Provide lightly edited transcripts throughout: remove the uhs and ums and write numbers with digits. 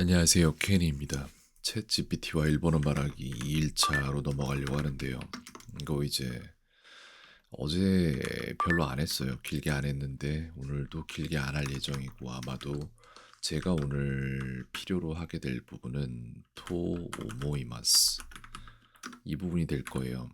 안녕하세요. 케니입니다. 챗GPT와 일본어 말하기 2일차로 넘어가려고 하는데요. 이거 이제 어제 별로 안 했어요. 길게 안 했는데 오늘도 길게 안 할 예정이고 아마도 제가 오늘 필요로 하게 될 부분은 토 오모이마스 이 부분이 될 거예요.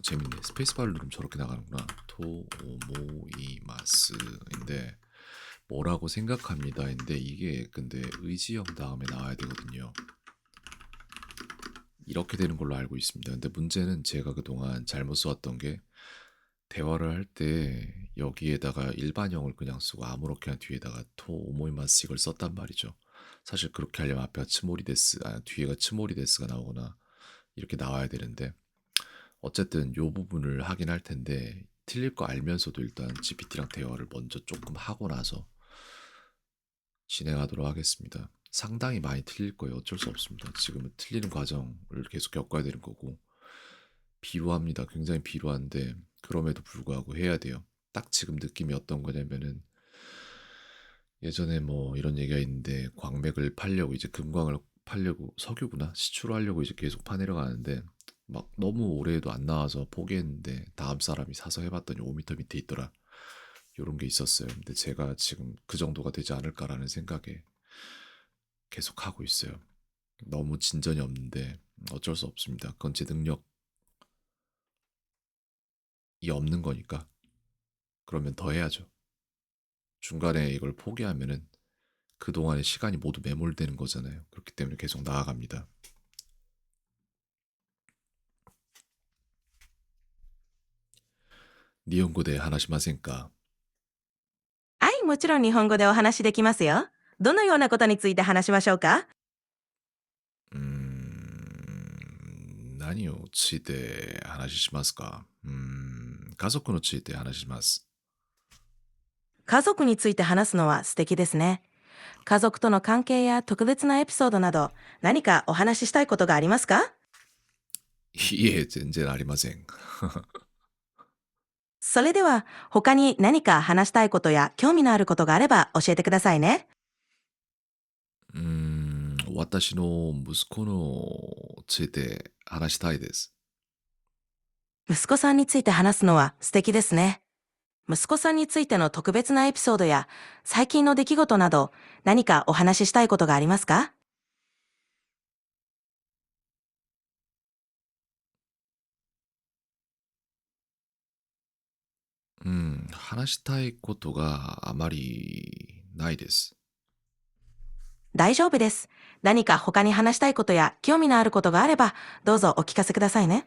재밌네. 스페이스바를 누르면 저렇게 나가는구나. 토 오모이마스인데 뭐라고 생각합니다인데 이게 근데 의지형 다음에 나와야 되거든요. 이렇게 되는 걸로 알고 있습니다. 근데 문제는 제가 그동안 잘못 써왔던 게 대화를 할 때 여기에다가 일반형을 그냥 쓰고 아무렇게나 뒤에다가 토 오모이마스 이걸 썼단 말이죠. 사실 그렇게 하려면 앞에가 츠모리데스, 뒤에가 츠모리데스가 나오거나 이렇게 나와야 되는데 어쨌든 요 부분을 하긴 할 텐데 틀릴 거 알면서도 일단 GPT랑 대화를 먼저 조금 하고 나서 진행하도록 하겠습니다. 상당히 많이 틀릴 거예요. 어쩔 수 없습니다. 지금은 틀리는 과정을 계속 겪어야 되는 거고 비루합니다. 굉장히 비루한데 그럼에도 불구하고 해야 돼요. 딱 지금 느낌이 어떤 거냐면은 예전에 뭐 이런 얘기가 있는데 광맥을 팔려고 이제 금광을 팔려고 석유구나 시추로 하려고 이제 계속 파내려 가는데 막 너무 오래 해도 안 나와서 포기했는데 다음 사람이 사서 해봤더니 5m 밑에 있더라. 요런 게 있었어요. 근데 제가 지금 그 정도가 되지 않을까라는 생각에 계속 하고 있어요. 너무 진전이 없는데 어쩔 수 없습니다. 그건 제 능력이 없는 거니까. 그러면 더 해야죠. 중간에 이걸 포기하면은 그동안의 시간이 모두 매몰되는 거잖아요. 그렇기 때문에 계속 나아갑니다. 니혼고대 하나시마센까? はい、もちろん日本語でお話しできますよ。どのようなことについて話しましょうか？ 何をついて話しますか？家族のついて話します。家族について話すのは素敵ですね。家族との関係や特別なエピソードなど、何かお話ししたいことがありますか？いえ、全然ありません。それでは、他に何か話したいことや興味のあることがあれば教えてくださいね。私の息子のついて話したいです。息子さんについて話すのは素敵ですね。息子さんについての特別なエピソードや最近の出来事など、何かお話ししたいことがありますか？話したいことがあまりないです。大丈夫です。何か他に話したいことや興味のあることがあれば、どうぞお聞かせくださいね。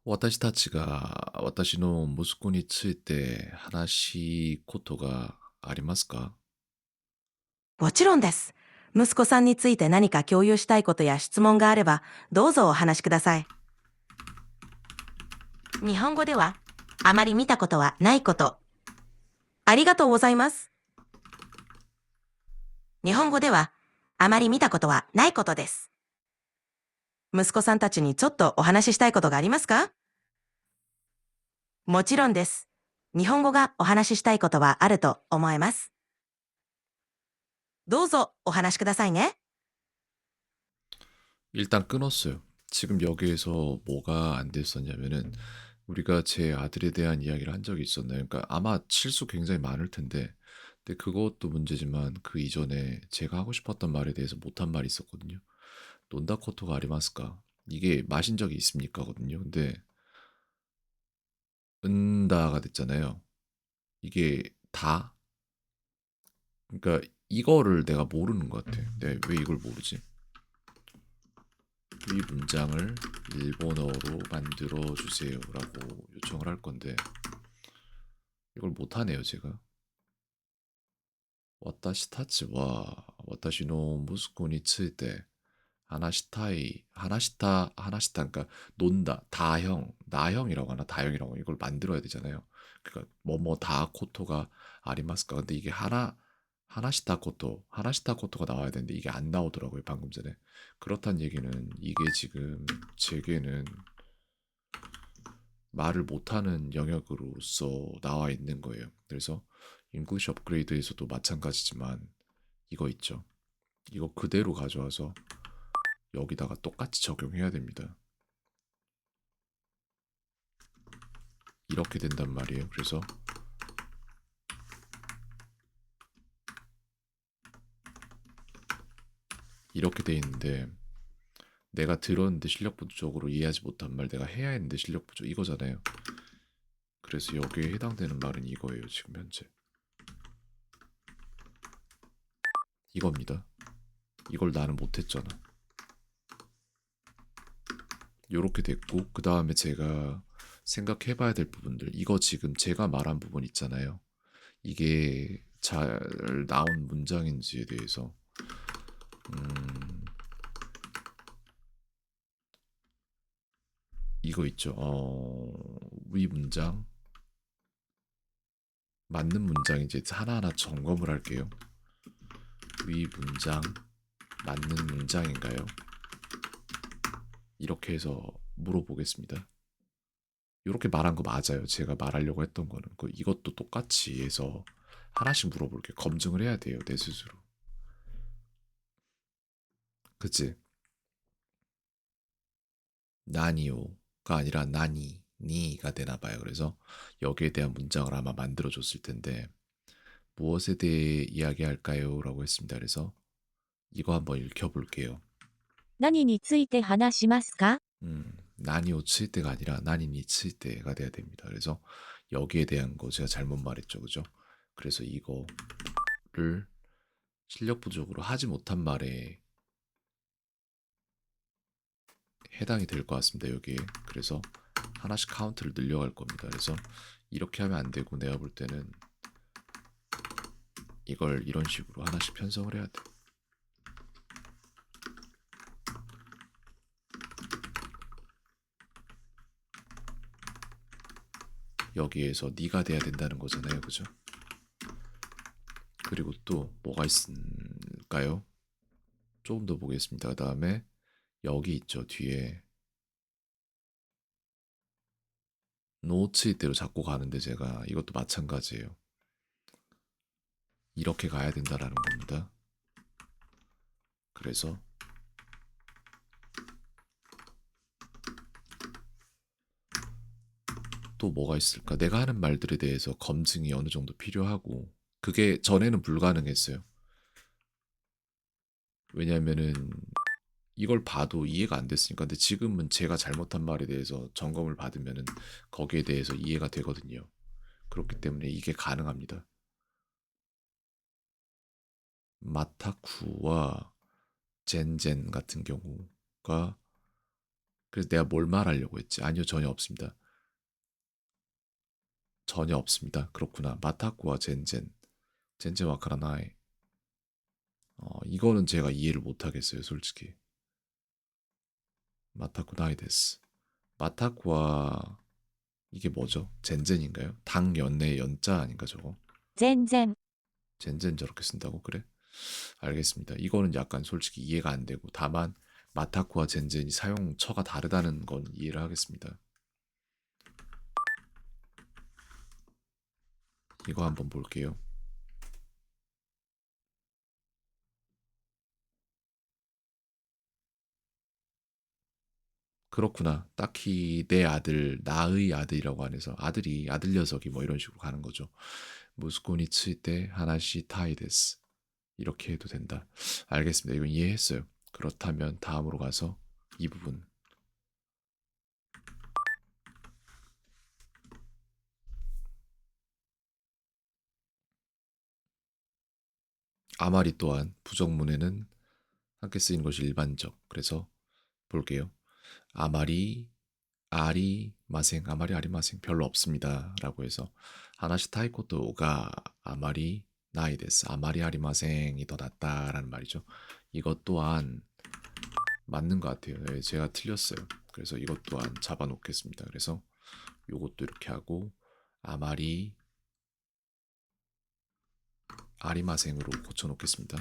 私たちが私の息子について話すことがありますか？もちろんです。息子さんについて何か共有したいことや質問があれば、どうぞお話しください。日本語では、あまり見たことはないこと。ありがとうございます。日本語では、あまり見たことはないことです。息子さんたちにちょっとお話ししたいことがありますか？もちろんです。日本語がお話ししたいことはあると思います。どうぞお話しくださいね。 일단 끊었어요. 지금 여기에서 뭐가 안 됐었냐면은 우리가 제 아들에 대한 이야기를 한 적이 있었나요? 그러니까 아마 실수 굉장히 많을 텐데 근데 그것도 문제지만 그 이전에 제가 하고 싶었던 말에 대해서 못한 말이 있었거든요. 논다코토가 아리마스까? 이게 마신 적이 있습니까?거든요. 근데 은다가 됐잖아요. 이게 다? 그러니까 이거를 내가 모르는 것 같아. 내가 왜 이걸 모르지? 이 문장을 일본어로 만들어 주세요라고 요청을 할 건데 이걸 못 하네요, 제가. 와타시 타치와 私の息子について하나시타, 그러니까 논다, 다형, 나형이라고 하나, 다형이라고 이걸 만들어야 되잖아요. 그러니까 뭐뭐 다 코토가 아리마스까. 근데 이게 하나시타 코토가 나와야 되는데 이게 안 나오더라고요 방금 전에. 그렇단 얘기는 이게 지금 제게는 말을 못하는 영역으로서 나와 있는 거예요. 그래서 잉글리시 업그레이드에서도 마찬가지지만 이거 있죠. 이거 그대로 가져와서 여기다가 똑같이 적용해야 됩니다. 이렇게 된단 말이에요. 그래서 이렇게 돼 있는데 내가 들었는데 실력 부족으로 이해하지 못한 말 내가 해야 했는데 실력 부족 이거잖아요. 그래서 여기에 해당되는 말은 이거예요. 지금 현재 이겁니다. 이걸 나는 못했잖아. 요렇게 됐고 그 다음에 제가 생각해봐야 될 부분들 이거 지금 제가 말한 부분 있잖아요. 이게 잘 나온 문장인지에 대해서 이거 있죠. 위 문장 맞는 문장인지 하나하나 점검을 할게요. 위 문장 맞는 문장인가요? 이렇게 해서 물어보겠습니다. 이렇게 말한 거 맞아요. 제가 말하려고 했던 거는 이것도 똑같이 해서 하나씩 물어볼게요. 검증을 해야 돼요. 내 스스로. 그치? 나니오가 아니라 니가 되나 봐요. 그래서 여기에 대한 문장을 아마 만들어줬을 텐데 무엇에 대해 이야기할까요? 라고 했습니다. 그래서 이거 한번 읽혀볼게요. 何について話しますか 나니오 칠때가 아니라 나니니 칠때가 돼야 됩니다. 그래서 여기에 대한 거 제가 잘못 말했죠. 그죠? 그래서 이거를 실력 부족으로 하지 못한 말에 해당이 될 것 같습니다. 여기에. 그래서 하나씩 카운트를 늘려갈 겁니다. 그래서 이렇게 하면 안 되고 내가 볼 때는 이걸 이런 식으로 하나씩 편성을 해야 돼. 여기에서 니가 돼야 된다는 거잖아요. 그죠? 그리고 또 뭐가 있을까요? 조금 더 보겠습니다. 그 다음에 여기 있죠. 뒤에 노츠대로 잡고 가는데 제가 이것도 마찬가지예요. 이렇게 가야 된다라는 겁니다. 그래서 또 뭐가 있을까? 내가 하는 말들에 대해서 검증이 어느 정도 필요하고 그게 전에는 불가능했어요. 왜냐면은 이걸 봐도 이해가 안 됐으니까. 근데 지금은 제가 잘못한 말에 대해서 점검을 받으면은 거기에 대해서 이해가 되거든요. 그렇기 때문에 이게 가능합니다. 마타쿠와 젠젠 같은 경우가 그래서 내가 뭘 말하려고 했지? 아니요, 전혀 없습니다. 전혀 없습니다. 그렇구나. 마타쿠와 젠젠 와카라나이. 이거는 제가 이해를 못 하겠어요, 솔직히. 마타쿠 나이 데스. 마타쿠와 이게 뭐죠? 젠젠인가요? 당 연내 연자 아닌가 저거? 全然 젠젠 저렇게 쓴다고? 그래? 알겠습니다. 이거는 약간 솔직히 이해가 안 되고 다만 마타쿠와 젠젠이 사용처가 다르다는 건 이해를 하겠습니다. 이거 한번 볼게요. 그렇구나. 딱히 내 아들, 나의 아들이라고 안 해서 아들 녀석이 뭐 이런 식으로 가는 거죠. 무스코니 츠이테 하나시 타이데스. 이렇게 해도 된다. 알겠습니다. 이건 이해했어요. 그렇다면 다음으로 가서 이 부분. 아마리 또한 부정문에는 함께 쓰이는 것이 일반적. 그래서 볼게요. 아마리 아마리 아리마생 별로 없습니다. 라고 해서 하나시 타이코토가 아마리 나이 데스. 아마리 하리마생이 더 낫다라는 말이죠. 이것 또한 맞는 것 같아요. 네, 제가 틀렸어요. 그래서 이것 또한 잡아놓겠습니다. 그래서 요것도 이렇게 하고 아마리 아리마생으로 고쳐놓겠습니다.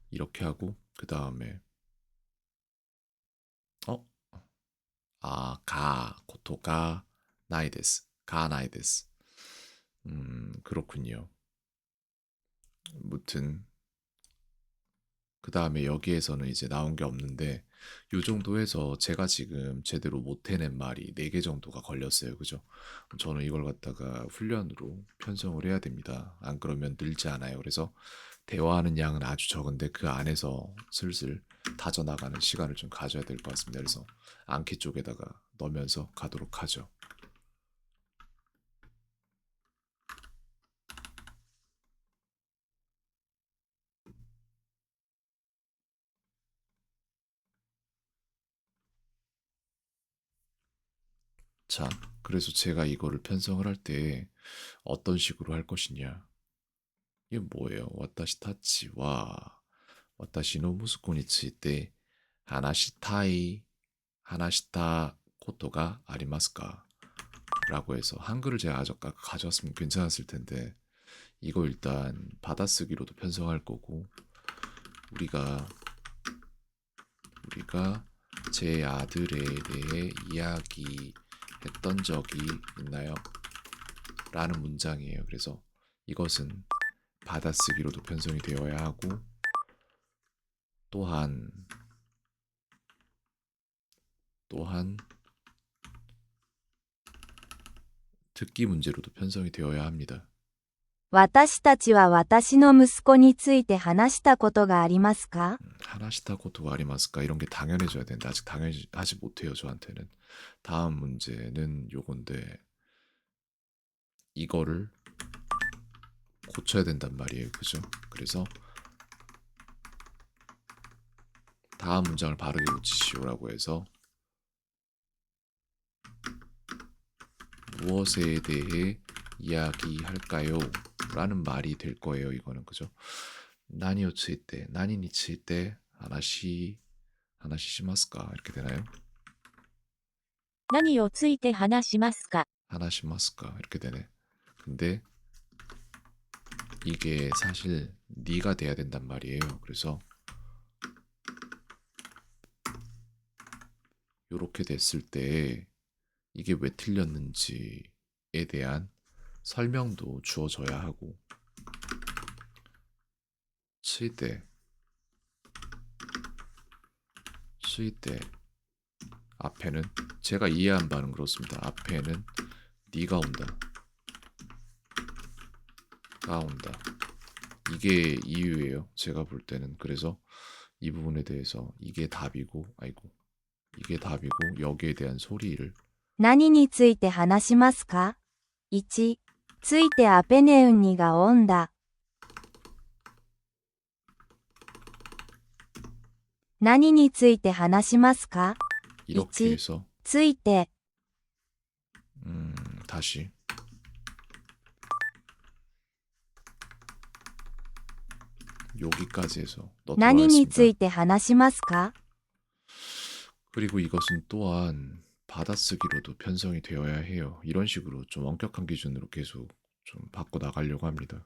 이렇게 하고 그 다음에 어? 고토가 나이 데스. 가 나이 데스. 그렇군요. 무튼 그 다음에 여기에서는 이제 나온 게 없는데 요 정도 해서 제가 지금 제대로 못 해낸 말이 4개 정도가 걸렸어요. 그죠? 저는 이걸 갖다가 훈련으로 편성을 해야 됩니다. 안 그러면 늘지 않아요. 그래서 대화하는 양은 아주 적은데 그 안에서 슬슬 다져나가는 시간을 좀 가져야 될 것 같습니다. 그래서 암키 쪽에다가 넣으면서 가도록 하죠. 자, 그래서 제가 이거를 편성을 할 때 어떤 식으로 할 것이냐. 이게 뭐예요? 와타시 타치와 와타시 노 무스코について話したい話したことがありますか? 라고 해서 한글을 제가 아까 가져왔으면 괜찮았을 텐데 이거 일단 받아쓰기로도 편성할 거고 우리가 제 아들에 대해 이야기했던 적이 있나요? 라는 문장이에요. 그래서 이것은 받아쓰기로도 편성이 되어야 하고 또한 듣기 문제로도 편성이 되어야 합니다. 私たちは私の息子について話したことがありますか? 하나시타 고토가 아리마스까 이런 게 당연해져야 되는데 아직 당연하지 못해요 저한테는. 다음 문제는 요건데 이거를 고쳐야 된단 말이에요. 그죠? 그래서 다음 문장을 바르게 고치시오라고 해서 무엇에 대해 이야기할까요? 라는 말이 될 거예요. 이거는 그죠? 나니오 츠이때 나니니 츠이때 하나시 시마스까 이렇게 되나요? 何をついて話しますか 하나시마스까 이렇게 되네. 근데 이게 사실 니가 돼야 된단 말이에요. 그래서 요렇게 됐을 때 이게 왜 틀렸는지에 대한 설명도 주어져야 하고 츠이때 앞에는 제가 이해한 바는 그렇습니다. 앞에는 니가 온다. 가 온다. 이게 이유예요. 제가 볼 때는. 그래서 이 부분에 대해서 이게 답이고 여기에 대한 소리를 何について話しますか? 1. ついてアペネウニがオンだ。何について話しますか? 이렇게 해서 ついて 다시 여기까지 해서 何に 넣도록 つい 하겠습니다. て話しますか? 그리고 이것은 또한 받아쓰기로도 편성이 되어야 해요. 이런 식으로 좀 엄격한 기준으로 계속 좀 바꿔 나가려고 합니다.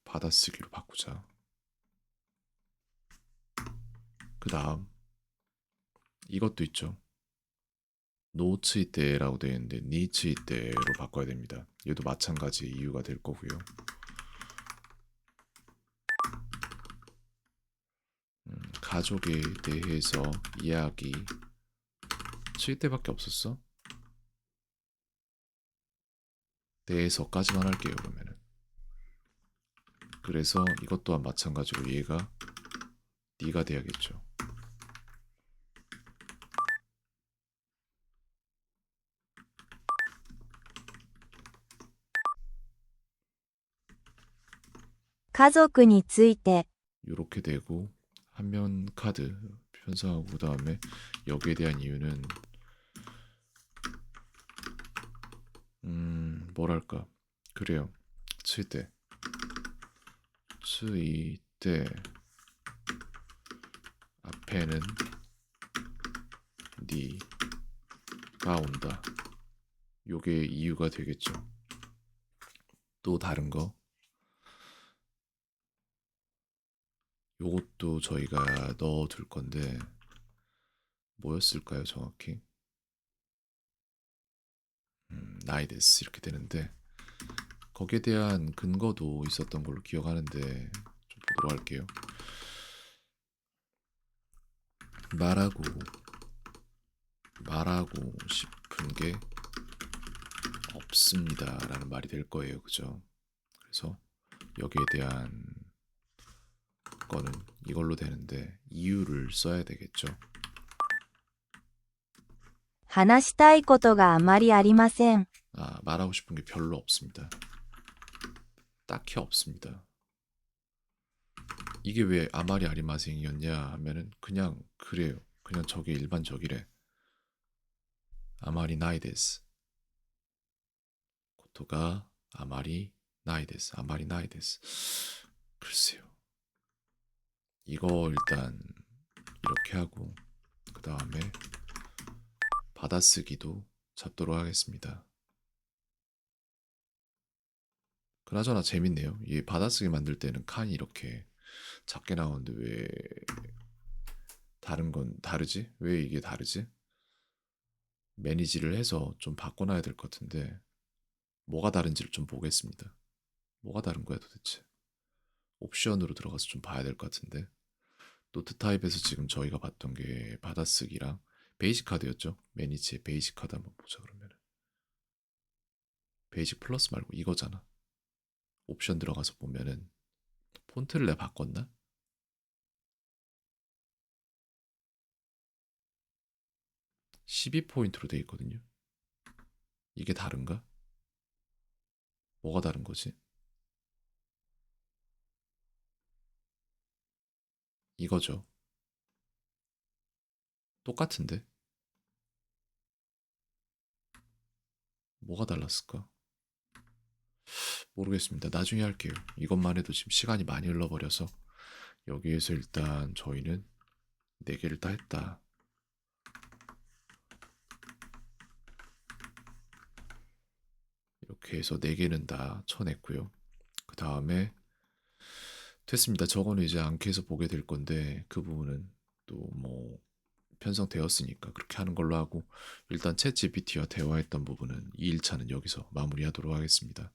받아쓰기로 바꾸자. 그 다음 이것도 있죠. 노츠이 때라고 되어 있는데 니츠이 때로 바꿔야 됩니다. 얘도 마찬가지 이유가 될 거고요. 가족에 대해서 이야기 츠이 때밖에 없었어? 대해서까지만 할게요. 그러면은 그래서 이것 또한 마찬가지로 얘가 니가 돼야겠죠. 가족について 이렇게 되고 한면 카드 편성하고 그 다음에 여기에 대한 이유는 뭐랄까 그래요. 츠이때 앞에는 니가 온다. 요게 이유가 되겠죠. 또 다른 거 요것도 저희가 넣어둘 건데 뭐였을까요 정확히? 나이데스 이렇게 되는데 거기에 대한 근거도 있었던 걸로 기억하는데 좀 보도록 할게요. 말하고 싶은 게 없습니다 라는 말이 될 거예요. 그죠? 그래서 여기에 대한 거는 이걸로 되는데 이유를 써야 되겠죠. 話したいことがあまりありません。 말하고 싶은 게 별로 없습니다. 딱히 없습니다. 이게 왜 아마리 아리마생이었냐 하면은 그냥 그래요. 그냥 저게 일반적이래. 아마리 나이데스. 고토가 아마리 나이데스. 글쎄요. 이거 일단 이렇게 하고 그 다음에 받아쓰기도 잡도록 하겠습니다. 그나저나 재밌네요. 이 받아쓰기 만들 때는 칸이 이렇게 작게 나오는데 왜 다른 건 다르지? 왜 이게 다르지? 매니지를 해서 좀 바꿔놔야 될 것 같은데 뭐가 다른지를 좀 보겠습니다. 뭐가 다른 거야 도대체? 옵션으로 들어가서 좀 봐야 될 것 같은데 노트 타입에서 지금 저희가 봤던 게 받아쓰기랑 베이직 카드였죠. 매니지의 베이직 카드 한번 보자. 그러면 베이직 플러스 말고 이거잖아. 옵션 들어가서 보면은 폰트를 내가 바꿨나? 12포인트로 돼 있거든요. 이게 다른가? 뭐가 다른 거지? 이거죠. 똑같은데? 뭐가 달랐을까? 모르겠습니다. 나중에 할게요. 이것만 해도 지금 시간이 많이 흘러버려서 여기에서 일단 저희는 4개를 다 했다. 이렇게 해서 4개는 다 쳐냈고요. 그 다음에 됐습니다. 저거는 이제 앙케에서 보게 될 건데 그 부분은 또 뭐 편성되었으니까 그렇게 하는 걸로 하고 일단 챗 GPT와 대화했던 부분은 2일차는 여기서 마무리하도록 하겠습니다.